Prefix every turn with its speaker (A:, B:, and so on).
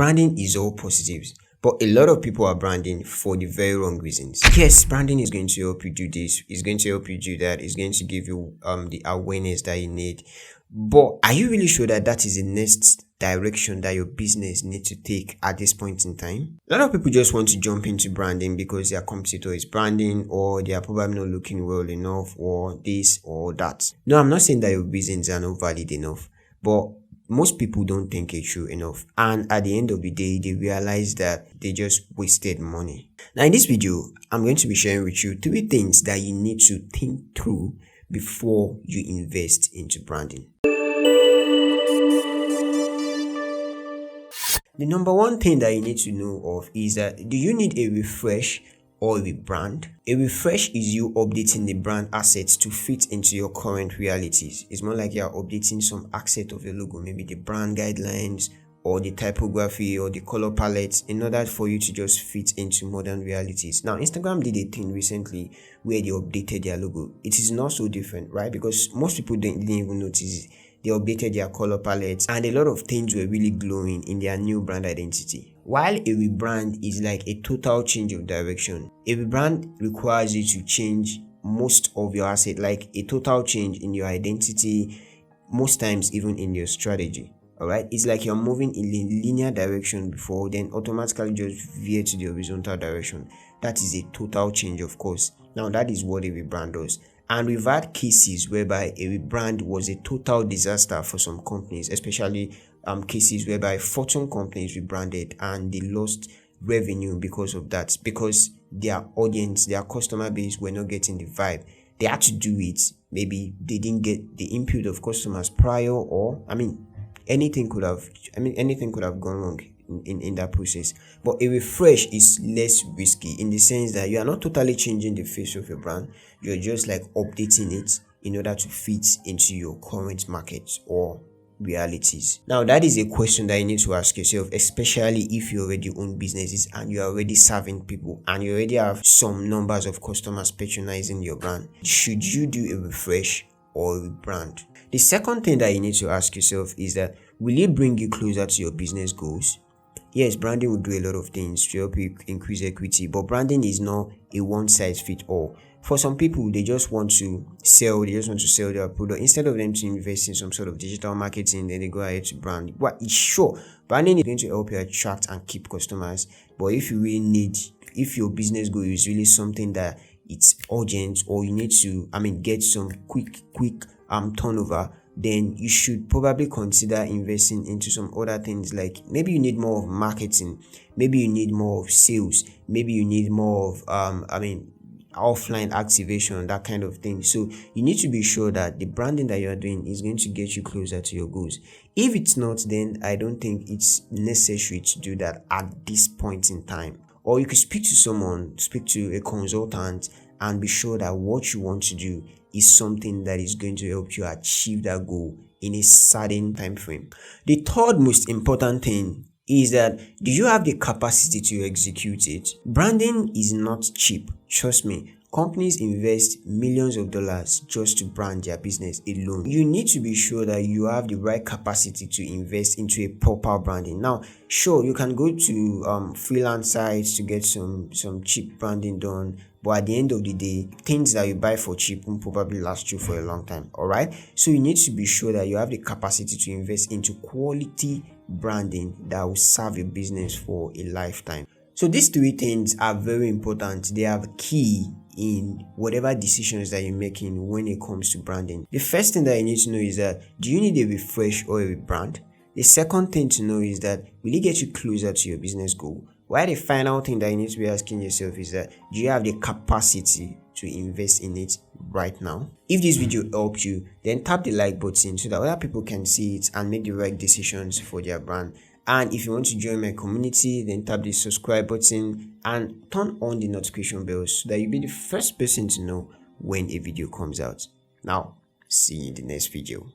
A: branding is all positives, but a lot of people are branding for the very wrong reasons. Yes, branding is going to help you do this, it's going to help you do that, it's going to give you the awareness that you need. But are you really sure that that is the next direction that your business needs to take at this point in time? A lot of people just want to jump into branding because their competitor is branding, or they are probably not looking well enough, or this or that. No, I'm not saying that your reasons are not valid enough, but most people don't think it through enough, and at the end of the day they realize that they just wasted money. Now in this video, I'm going to be sharing with you 3 things that you need to think through before you invest into branding. The number one thing that you need to know of is that, do you need a refresh or a rebrand? A refresh is you updating the brand assets to fit into your current realities. It's more like you're updating some asset of your logo, maybe the brand guidelines or the typography or the color palette, in order for you to just fit into modern realities. Now, Instagram did a thing recently where they updated their logo. It is not so different, right? Because most people didn't even notice it. They updated their color palettes and a lot of things were really glowing in their new brand identity. While a rebrand is like a total change of direction, a rebrand requires you to change most of your asset, like a total change in your identity, most times even in your strategy. Alright, it's like you're moving in a linear direction before, then automatically just veer to the horizontal direction. That is a total change, of course. Now that is what a rebrand does. And we've had cases whereby a rebrand was a total disaster for some companies, especially cases whereby Fortune companies rebranded and they lost revenue because of that, because their audience, their customer base were not getting the vibe. They had to do it. Maybe they didn't get the input of customers prior, or anything could have gone wrong in that process. But a refresh is less risky in the sense that you are not totally changing the face of your brand, you're just like updating it in order to fit into your current market or realities. Now that is a question that you need to ask yourself, especially if you already own businesses and you are already serving people and you already have some numbers of customers patronizing your brand. Should you do a refresh or a rebrand? The second thing that you need to ask yourself is that, will it bring you closer to your business goals? Yes, branding will do a lot of things to help you increase equity, but branding is not a one size fit all. For some people, they just want to sell their product. Instead of them to invest in some sort of digital marketing, then they go ahead to brand. Well, it's sure, branding is going to help you attract and keep customers. But if if your business goal is really something that it's urgent, or you need to, get some quick turnover, then you should probably consider investing into some other things. Like maybe you need more of marketing, maybe you need more of sales, maybe you need more of offline activation, that kind of thing. So you need to be sure that the branding that you are doing is going to get you closer to your goals. If it's not, then I don't think it's necessary to do that at this point in time. Or you could speak to a consultant, and be sure that what you want to do is something that is going to help you achieve that goal in a certain time frame. The third most important thing is that, do you have the capacity to execute it? Branding is not cheap, trust me. Companies invest millions of dollars just to brand their business alone. You need to be sure that you have the right capacity to invest into a proper branding. Now, sure, you can go to freelance sites to get some cheap branding done, but at the end of the day, things that you buy for cheap will probably last you for a long time. Alright, so you need to be sure that you have the capacity to invest into quality branding that will serve your business for a lifetime. So these 3 things are very important. They are key in whatever decisions that you're making when it comes to branding. The first thing that you need to know is that, do you need a refresh or a rebrand? The second thing to know is that, will it get you closer to your business goal? While the final thing that you need to be asking yourself is that, do you have the capacity to invest in it right now? If this video helped you, then tap the like button so that other people can see it and make the right decisions for their brand. And if you want to join my community, then tap the subscribe button and turn on the notification bell so that you'll be the first person to know when a video comes out. Now, see you in the next video.